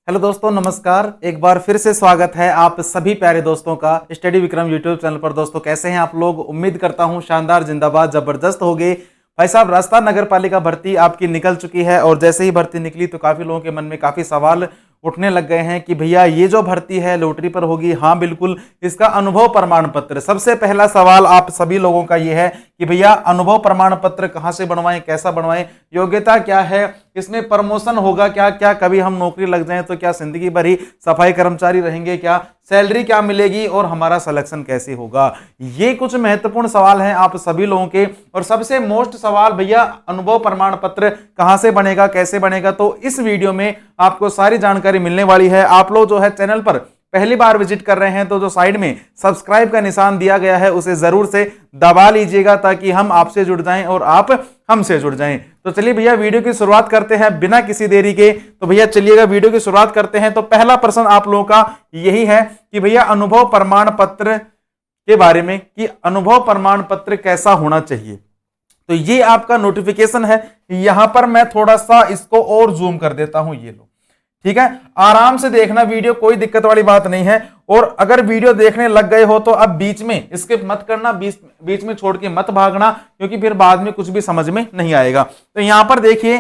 Hello दोस्तों, नमस्कार। एक बार फिर से स्वागत है आप सभी प्यारे दोस्तों का स्टडी विक्रम यूट्यूब चैनल पर। दोस्तों, कैसे हैं आप लोग? उम्मीद करता हूं शानदार, जिंदाबाद, जबरदस्त हो गए। भाई साहब, राजस्थान नगर पालिका भर्ती आपकी निकल चुकी है और जैसे ही भर्ती निकली तो काफी लोगों के मन में काफी सवाल उठने लग गए हैं कि भैया ये जो भर्ती है लॉटरी पर होगी। हाँ बिल्कुल, इसका अनुभव प्रमाण पत्र। सबसे पहला सवाल आप सभी लोगों का ये है कि भैया अनुभव प्रमाण पत्र कहां से बनवाएं, कैसा बनवाएं, योग्यता क्या है, इसमें प्रमोशन होगा क्या, क्या कभी हम नौकरी लग जाएं तो क्या जिंदगी भर ही सफाई कर्मचारी रहेंगे, क्या सैलरी क्या मिलेगी और हमारा सिलेक्शन कैसे होगा। ये कुछ महत्वपूर्ण सवाल हैं आप सभी लोगों के। और सबसे मोस्ट सवाल, भैया अनुभव प्रमाण पत्र कहां से बनेगा, कैसे बनेगा। तो इस वीडियो में आपको सारी जानकारी मिलने वाली है। आप लोग जो है चैनल पर पहली बार विजिट कर रहे हैं तो जो साइड में सब्सक्राइब का निशान दिया गया है उसे जरूर से दबा लीजिएगा ताकि हम आपसे जुड़ जाएं और आप हमसे जुड़ जाएं। तो चलिए भैया वीडियो की शुरुआत करते हैं बिना किसी देरी के। तो भैया चलिएगा वीडियो की शुरुआत करते हैं। तो पहला प्रश्न आप लोगों का यही है कि भैया अनुभव प्रमाण पत्र के बारे में, कि अनुभव प्रमाण पत्र कैसा होना चाहिए। तो ये आपका नोटिफिकेशन है, यहां पर मैं थोड़ा सा इसको और जूम कर देता हूं। ये लो, ठीक है, आराम से देखना वीडियो, कोई दिक्कत वाली बात नहीं है। और अगर वीडियो देखने लग गए हो तो अब बीच में स्किप मत करना, बीच में छोड़ के मत भागना, क्योंकि फिर बाद में कुछ भी समझ में नहीं आएगा। तो यहां पर देखिए,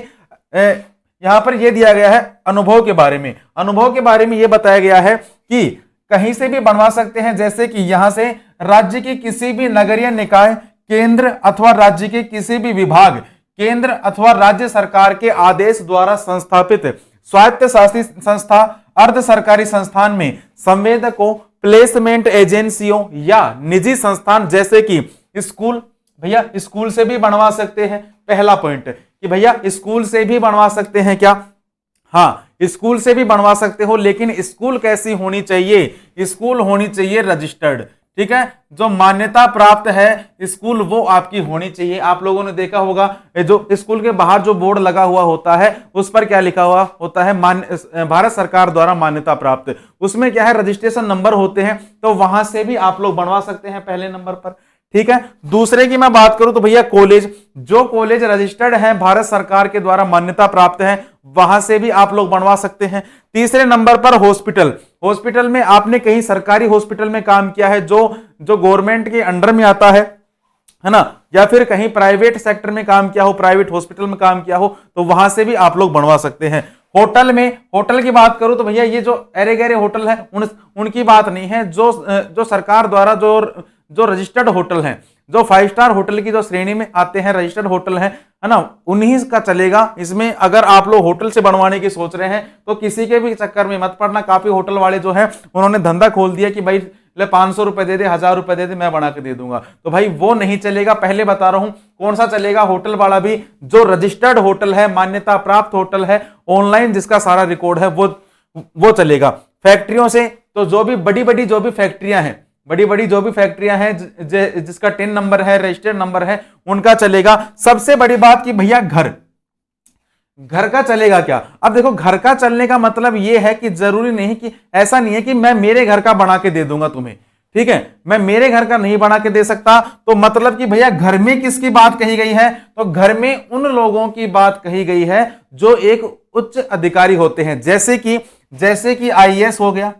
यहां पर यह दिया गया है अनुभव के बारे में। अनुभव के बारे में यह बताया गया है कि कहीं से भी बनवा सकते हैं, जैसे कि यहां से राज्य की किसी भी नगरीय निकाय, केंद्र अथवा राज्य के किसी भी विभाग, केंद्र अथवा राज्य सरकार के आदेश द्वारा संस्थापित स्वायत्त शासित संस्था, अर्ध सरकारी संस्थान में संवेदकों, प्लेसमेंट एजेंसियों या निजी संस्थान जैसे कि स्कूल। भैया स्कूल से भी बनवा सकते हैं। पहला पॉइंट कि भैया स्कूल से भी बनवा सकते हैं क्या? हाँ, स्कूल से भी बनवा सकते हो, लेकिन स्कूल कैसी होनी चाहिए? स्कूल होनी चाहिए रजिस्टर्ड, ठीक है, जो मान्यता प्राप्त है स्कूल वो आपकी होनी चाहिए। आप लोगों ने देखा होगा जो स्कूल के बाहर जो बोर्ड लगा हुआ होता है उस पर क्या लिखा हुआ होता है? भारत सरकार द्वारा मान्यता प्राप्त। उसमें क्या है, रजिस्ट्रेशन नंबर होते हैं, तो वहां से भी आप लोग बनवा सकते हैं पहले नंबर पर, ठीक है। दूसरे की मैं बात करूं तो भैया कॉलेज, जो कॉलेज रजिस्टर्ड है, भारत सरकार के द्वारा मान्यता प्राप्त है, वहां से भी आप लोग बनवा सकते हैं। तीसरे नंबर पर हॉस्पिटल। हॉस्पिटल में आपने कहीं सरकारी हॉस्पिटल में काम किया है जो गवर्नमेंट के अंडर में आता है ना, या फिर कहीं प्राइवेट सेक्टर में काम किया हो, प्राइवेट हॉस्पिटल में काम किया हो, तो वहां से भी आप लोग बनवा सकते हैं। होटल में, होटल की बात करूं तो भैया ये जो एरे गहरे होटल है उनकी बात नहीं है, जो सरकार द्वारा जो रजिस्टर्ड होटल हैं, जो 5 स्टार होटल की जो श्रेणी में आते हैं, रजिस्टर्ड होटल है ना, उन्हीं का चलेगा। इसमें अगर आप लोग होटल से बनवाने की सोच रहे हैं तो किसी के भी चक्कर में मत पड़ना। काफी होटल वाले जो है उन्होंने धंधा खोल दिया कि भाई ले 500 रुपए दे दे, 1000 रुपए दे दे, मैं बना के दे दूंगा। तो भाई वो नहीं चलेगा। पहले बता रहा हूं कौन सा चलेगा। होटल वाला भी जो रजिस्टर्ड होटल है, मान्यता प्राप्त होटल है, ऑनलाइन जिसका सारा रिकॉर्ड है, वो चलेगा। फैक्ट्रियों से तो जो भी बड़ी जो भी फैक्ट्रियां हैं, बड़ी जो भी फैक्ट्रियां हैं जिसका टिन नंबर है, रजिस्टर्ड नंबर है, उनका चलेगा। सबसे बड़ी बात कि भैया घर का चलेगा क्या? अब देखो, घर का चलने का मतलब यह है कि जरूरी नहीं कि, ऐसा नहीं है कि मैं मेरे घर का बना के दे दूंगा तुम्हें, ठीक है, मैं मेरे घर का नहीं बना के दे सकता। तो मतलब कि भैया घर में किसकी बात कही गई है? तो घर में उन लोगों की बात कही गई है जो एक उच्च अधिकारी होते हैं, जैसे कि आईएएस हो गया,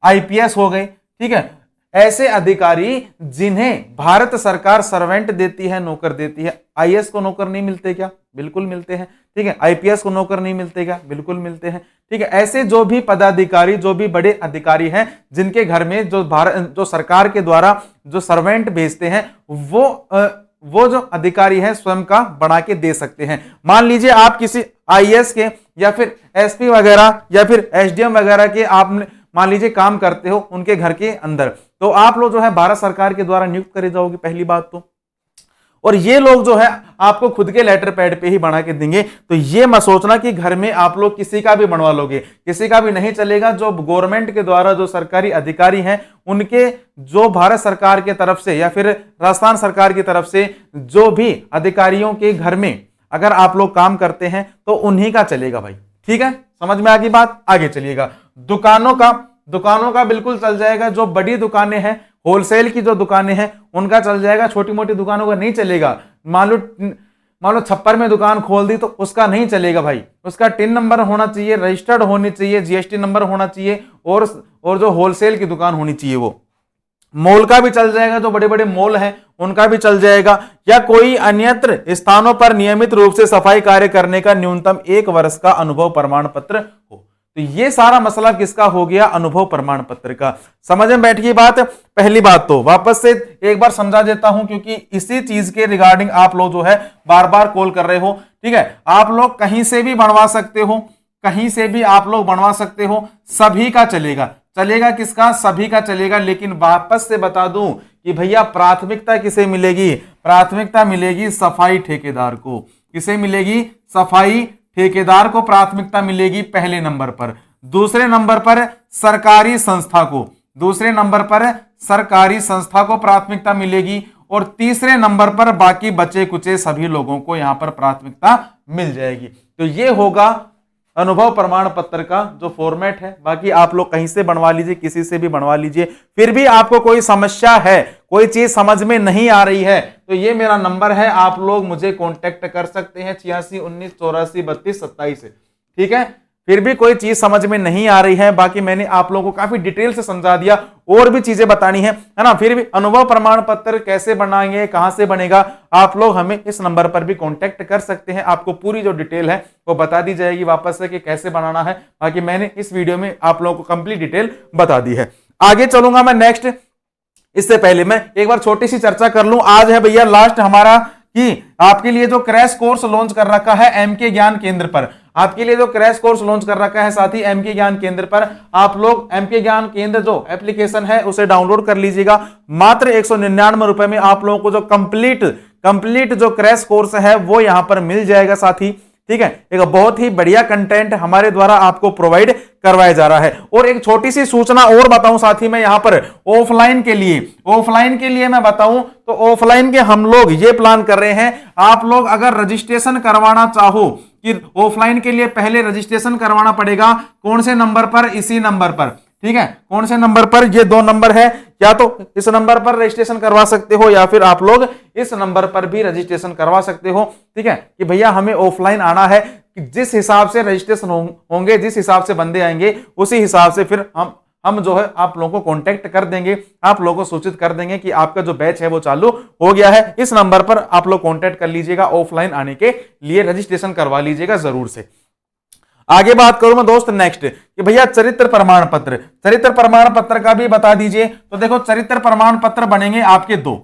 आईपीएस हो गए, ठीक है, ऐसे अधिकारी जिन्हें भारत सरकार सर्वेंट देती है, नौकर देती है। आईएएस को नौकर नहीं मिलते क्या? बिल्कुल मिलते हैं, ठीक है। आईपीएस को नौकर नहीं मिलते क्या? बिल्कुल मिलते हैं, ठीक है। ऐसे जो भी पदाधिकारी, जो भी बड़े अधिकारी हैं, जिनके घर में जो सरकार के द्वारा जो सर्वेंट भेजते हैं, वो जो अधिकारी है स्वयं का बना के दे सकते हैं। मान लीजिए आप किसी आईएएस के या फिर एसपी वगैरह या फिर एसडीएम वगैरह के आप मान लीजिए काम करते हो उनके घर के अंदर, तो आप लोग जो है भारत सरकार के द्वारा नियुक्त करे जाओगे, पहली बात तो। और ये लोग जो है आपको खुद के लेटर पैड पे ही बना के देंगे। तो ये मत सोचना कि घर में आप लोग किसी का भी बनवा लोगे, किसी का भी नहीं चलेगा। जो गवर्नमेंट के द्वारा जो सरकारी अधिकारी हैं, उनके जो भारत सरकार की तरफ से या फिर राजस्थान सरकार की तरफ से जो भी अधिकारियों के घर में अगर आप लोग काम करते हैं तो उन्हीं का चलेगा भाई, ठीक है। समझ में आ गई बात? आगे चलिएगा। दुकानों का बिल्कुल चल जाएगा। जो बड़ी दुकानें हैं, होलसेल की जो दुकानें हैं, उनका चल जाएगा। छोटी मोटी दुकानों का नहीं चलेगा। मान लो मान लो छप्पर में दुकान खोल दी तो उसका नहीं चलेगा भाई, उसका टिन नंबर होना चाहिए, रजिस्टर्ड होनी चाहिए, जीएसटी नंबर होना चाहिए, और जो होलसेल की दुकान होनी चाहिए वो। मॉल का भी चल जाएगा, जो बड़े बड़े मॉल हैं उनका भी चल जाएगा, या कोई अन्यत्र स्थानों पर नियमित रूप से सफाई कार्य करने का न्यूनतम 1 वर्ष का अनुभव प्रमाण पत्र हो। तो ये सारा मसला किसका हो गया? अनुभव प्रमाण पत्र का। समझ में बैठ गई बात। पहली बात तो वापस से एक बार समझा देता हूं, क्योंकि इसी चीज के रिगार्डिंग आप लोग जो है बार बार कॉल कर रहे हो। ठीक है, आप लोग कहीं से भी बनवा सकते हो, कहीं से भी आप लोग बनवा सकते हो, सभी का चलेगा। चलेगा किसका? सभी का चलेगा। लेकिन वापस से बता दूं कि भैया प्राथमिकता किसे मिलेगी? प्राथमिकता मिलेगी सफाई ठेकेदार को। किसे मिलेगी? सफाई ठेकेदार को प्राथमिकता मिलेगी पहले नंबर पर। दूसरे नंबर पर सरकारी संस्था को, दूसरे नंबर पर सरकारी संस्था को प्राथमिकता मिलेगी, और तीसरे नंबर पर बाकी बचे कुचे सभी लोगों को यहां पर प्राथमिकता मिल जाएगी। तो ये होगा अनुभव प्रमाण पत्र का जो फॉर्मेट है। बाकी आप लोग कहीं से बनवा लीजिए, किसी से भी बनवा लीजिए। फिर भी आपको कोई समस्या है, कोई चीज समझ में नहीं आ रही है, तो ये मेरा नंबर है, आप लोग मुझे कांटेक्ट कर सकते हैं 86 19 84 32 27 से। ठीक है, फिर भी कोई चीज समझ में नहीं आ रही है, बाकी मैंने आप लोगों को काफी डिटेल से समझा दिया, और भी चीजें बतानी है ना। फिर भी अनुभव प्रमाण पत्र कैसे बनाएंगे, कहां से बनेगा, आप लोग हमें इस नंबर पर भी कांटेक्ट कर सकते हैं। आपको पूरी जो डिटेल है वो बता दी जाएगी वापस से कि कैसे बनाना है। बाकी मैंने इस वीडियो में आप लोगों को कंप्लीट डिटेल बता दी है। आगे चलूंगा मैं नेक्स्ट। इससे पहले मैं एक बार छोटी सी चर्चा कर लूं। आज है भैया लास्ट हमारा कि आपके लिए जो क्रैश कोर्स लॉन्च कर रखा है एमके ज्ञान केंद्र पर, आपके लिए जो क्रैश कोर्स लॉन्च कर रखा है साथी एमके ज्ञान केंद्र पर, आप लोग एमके ज्ञान केंद्र जो एप्लीकेशन है उसे डाउनलोड कर लीजिएगा। मात्र 199 रुपए में आप लोगों को जो कंप्लीट जो क्रैश कोर्स है वो यहां पर मिल जाएगा साथी। ठीक है, एक बहुत ही बढ़िया कंटेंट हमारे द्वारा आपको प्रोवाइड करवाया जा रहा है। और एक छोटी सी सूचना और बताऊं साथी, मैं यहां पर ऑफलाइन के लिए मैं बताऊं तो ऑफलाइन के हम लोग ये प्लान कर रहे हैं। आप लोग अगर रजिस्ट्रेशन करवाना चाहो कि ऑफलाइन के लिए पहले रजिस्ट्रेशन करवाना पड़ेगा, कौन से नंबर पर? इसी नंबर पर। ठीक है, कौन से नंबर पर? ये 2 नंबर है, या तो इस नंबर पर रजिस्ट्रेशन करवा सकते हो, या फिर आप लोग इस नंबर पर भी रजिस्ट्रेशन करवा सकते हो। ठीक है, कि भैया हमें ऑफलाइन आना है, कि जिस हिसाब से रजिस्ट्रेशन होंगे, जिस हिसाब से बंदे आएंगे, उसी हिसाब से फिर हम जो है आप लोगों को कांटेक्ट कर देंगे, आप लोगों को सूचित कर देंगे कि आपका जो बैच है वो चालू हो गया है। इस नंबर पर आप लोग कांटेक्ट कर लीजिएगा, ऑफलाइन आने के लिए रजिस्ट्रेशन करवा लीजिएगा जरूर से। आगे बात करूं मैं दोस्त नेक्स्ट कि भैया चरित्र प्रमाण पत्र का भी बता दीजिए। तो देखो चरित्र प्रमाण पत्र बनेंगे आपके 2,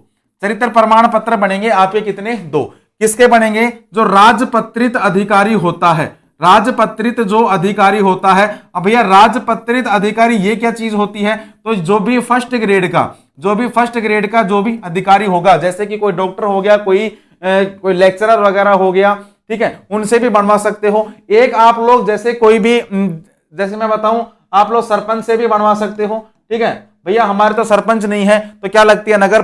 चरित्र प्रमाण पत्र बनेंगे आपके कितने? 2। किसके बनेंगे? जो राजपत्रित अधिकारी होता है, राजपत्रित जो अधिकारी होता है। अब भैया राजपत्रित अधिकारी ये क्या चीज होती है? तो जो भी फर्स्ट ग्रेड का जो भी अधिकारी होगा, जैसे कि कोई डॉक्टर हो गया, कोई लेक्चरर वगैरह हो गया, ठीक है, उनसे भी बनवा सकते हो। एक आप लोग जैसे कोई भी, जैसे मैं बताऊं, आप लोग सरपंच से भी बनवा सकते हो। ठीक है, भैया हमारे तो सरपंच नहीं है, तो क्या लगती है नगर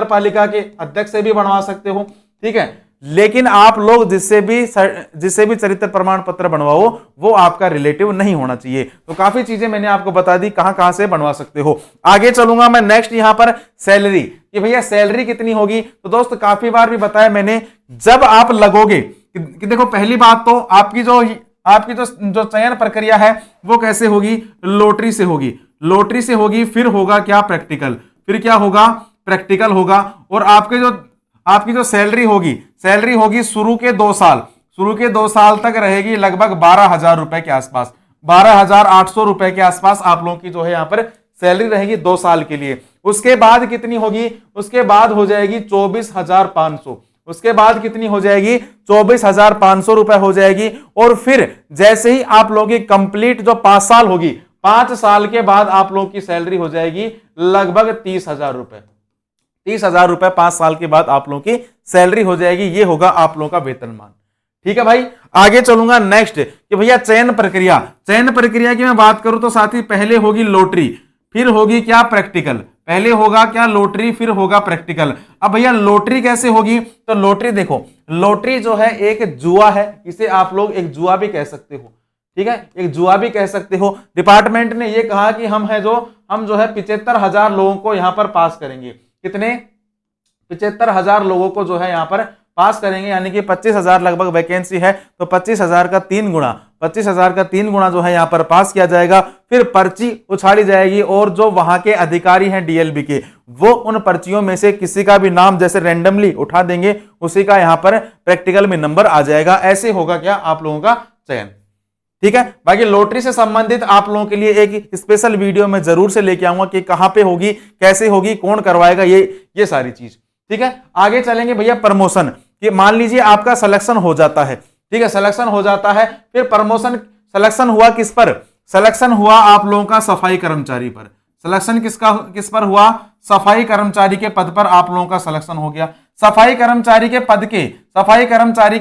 पालिका के अध्यक्ष से भी बनवा सकते हो। ठीक है, लेकिन आप लोग जिससे भी चरित्र प्रमाण पत्र बनवाओ वो आपका रिलेटिव नहीं होना चाहिए। तो काफी चीजें मैंने आपको बता दी कहां से बनवा सकते हो। आगे चलूंगा मैं नेक्स्ट यहां पर सैलरी, कि भैया सैलरी कितनी होगी। तो दोस्त काफी बार भी बताया मैंने, जब आप लगोगे कि देखो पहली बात तो आपकी जो चयन प्रक्रिया है वो कैसे होगी? लॉटरी से होगी। फिर होगा क्या? प्रैक्टिकल। फिर क्या होगा? प्रैक्टिकल होगा। और आपकी जो सैलरी होगी शुरू के 2 साल तक रहेगी लगभग 12,000 रुपए के आसपास, 12,800 रुपए के आसपास आप लोगों की जो है यहाँ पर सैलरी रहेगी 2 साल के लिए। उसके बाद कितनी होगी? उसके बाद हो जाएगी 24,500। उसके बाद कितनी हो जाएगी? 24,500 रुपए हो जाएगी। और फिर जैसे ही आप लोगों की कंप्लीट जो 5 साल होगी, 5 साल के बाद आप लोगों की सैलरी हो जाएगी लगभग 30,000 रुपए। 30,000 रुपए 5 साल के बाद आप लोगों की सैलरी हो जाएगी। ये होगा आप लोगों का वेतनमान। ठीक है भाई, आगे चलूंगा नेक्स्ट कि भैया चयन प्रक्रिया की मैं बात करूं तो साथी पहले होगी लॉटरी, फिर होगी क्या? प्रैक्टिकल। पहले होगा क्या? लॉटरी, फिर होगा प्रैक्टिकल। अब भैया लॉटरी कैसे होगी? तो लॉटरी देखो, लॉटरी जो है एक जुआ है, इसे आप लोग एक जुआ भी कह सकते हो। ठीक है, एक जुआ भी कह सकते हो। डिपार्टमेंट ने यह कहा कि हम जो है 75,000 लोगों को यहां पर पास करेंगे। कितने? 75,000 लोगों को जो है यहां पर पास करेंगे, यानी कि 25,000 लगभग वैकेंसी है, तो 25,000 का 3 गुना, 25,000 का 3 गुना जो है यहाँ पर पास किया जाएगा। फिर पर्ची उछाली जाएगी और जो वहां के अधिकारी हैं डीएलबी के, वो उन पर्चियों में से किसी का भी नाम जैसे रैंडमली उठा देंगे, उसी का यहाँ पर प्रैक्टिकल में नंबर आ जाएगा। ऐसे होगा क्या आप लोगों का चयन। ठीक है, बाकी लॉटरी से संबंधित आप लोगों के लिए एक स्पेशल वीडियो में जरूर से लेके आऊंगा कि कहां पे होगी, कैसे होगी, कौन करवाएगा, ये सारी चीज। ठीक है, आगे चलेंगे भैया प्रमोशन, कि मान लीजिए आपका सिलेक्शन हो जाता है। ठीक है, सिलेक्शन हो जाता है, फिर प्रमोशन, सिलेक्शन हुआ किस पर, सिलेक्शन हुआ आप लोगों का सफाई कर्मचारी पर। सिलेक्शन किस पर हुआ, सफाई कर्मचारी के पद पर आप लोगों का सिलेक्शन हो गया। सफाई कर्मचारी के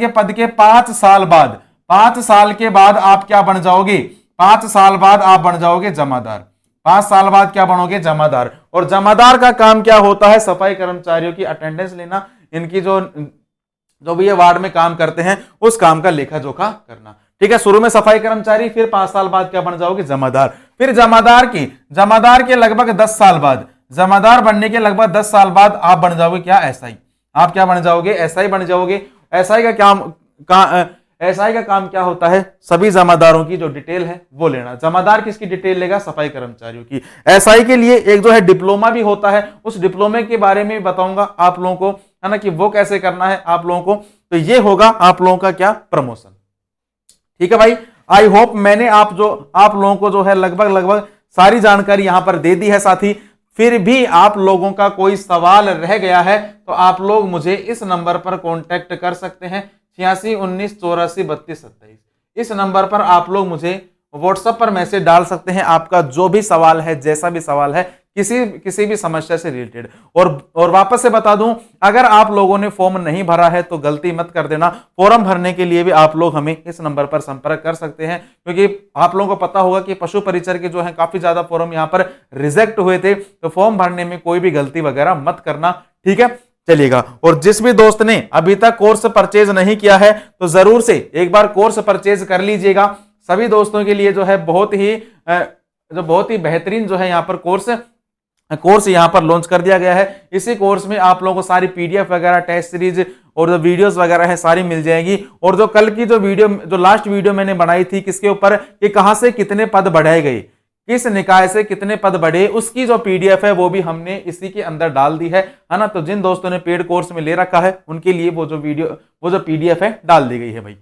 पद के 5 साल बाद, 5 साल के बाद आप क्या बन जाओगे, 5 साल बाद आप बन जाओगे जमादार। 5 साल बाद क्या बनोगे, जमादार। और जमादार का काम क्या होता है, सफाई कर्मचारियों की अटेंडेंस लेना, इनकी जो भी ये वार्ड में काम करते हैं उस काम का लेखा जोखा करना। ठीक है, शुरू में सफाई कर्मचारी, फिर 5 साल बाद क्या बन जाओगे, जमादार। फिर जमादार के लगभग 10 साल बाद, जमादार बनने के लगभग 10 साल बाद आप बन जाओगे क्या, एसआई। आप क्या बन जाओगे, एसआई बन जाओगे। एसआई का काम क्या होता है, सभी जमादारों की जो डिटेल है वो लेना। जमादार किसकी डिटेल लेगा, सफाई कर्मचारियों की। एसआई के लिए एक जो है डिप्लोमा भी होता है, उस डिप्लोमे के बारे में बताऊंगा आप लोगों को, है ना, कि वो कैसे करना है आप लोगों को। तो ये होगा आप लोगों का क्या, प्रमोशन। ठीक है भाई, आई होप मैंने आप लोगों को जो है लगभग सारी जानकारी यहां पर दे दी है। साथी फिर भी आप लोगों का कोई सवाल रह गया है तो आप लोग मुझे इस नंबर पर कॉन्टेक्ट कर सकते हैं, 8619843227। इस नंबर पर आप लोग मुझे व्हाट्सएप पर मैसेज डाल सकते हैं, आपका जो भी सवाल है, जैसा भी सवाल है, किसी भी समस्या से रिलेटेड। और वापस से बता दूं, अगर आप लोगों ने फॉर्म नहीं भरा है तो गलती मत कर देना। फॉर्म भरने के लिए भी आप लोग हमें इस नंबर पर संपर्क कर सकते हैं, क्योंकि आप लोगों को पता होगा कि पशु परिचर के जो है काफी ज्यादा फॉर्म यहाँ पर रिजेक्ट हुए थे, तो फॉर्म भरने में कोई भी गलती वगैरह मत करना। ठीक है, चलिएगा। और जिस भी दोस्त ने अभी तक कोर्स परचेज नहीं किया है तो जरूर से एक बार कोर्स परचेज कर लीजिएगा। सभी दोस्तों के लिए जो है बहुत ही बेहतरीन जो है यहाँ पर कोर्स यहाँ पर लॉन्च कर दिया गया है। इसी कोर्स में आप लोगों को सारी पीडीएफ वगैरह, टेस्ट सीरीज और जो वीडियोस वगैरह है सारी मिल जाएगी। और जो कल की जो लास्ट वीडियो मैंने बनाई थी किसके ऊपर, कि कहां से कितने पद बढ़ाए गए, किस निकाय से कितने पद बढ़े, उसकी जो पीडीएफ है वो भी हमने इसी के अंदर डाल दी है ना। तो जिन दोस्तों ने पेड कोर्स में ले रखा है उनके लिए वो जो पीडीएफ है डाल दी गई है भाई।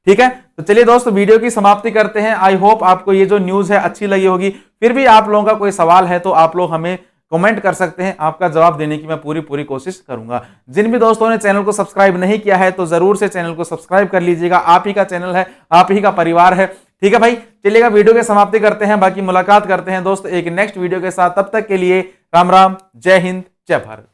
ठीक है, तो चलिए दोस्तों वीडियो की समाप्ति करते हैं। आई होप आपको ये जो न्यूज है अच्छी लगी होगी। फिर भी आप लोगों का कोई सवाल है तो आप लोग हमें कमेंट कर सकते हैं, आपका जवाब देने की मैं पूरी कोशिश करूंगा। जिन भी दोस्तों ने चैनल को सब्सक्राइब नहीं किया है तो जरूर से चैनल को सब्सक्राइब कर लीजिएगा। आप ही का चैनल है, आप ही का परिवार है। ठीक है भाई, चलिएगा वीडियो की समाप्ति करते हैं, बाकी मुलाकात करते हैं दोस्त एक नेक्स्ट वीडियो के साथ। तब तक के लिए राम राम, जय हिंद, जय भारत।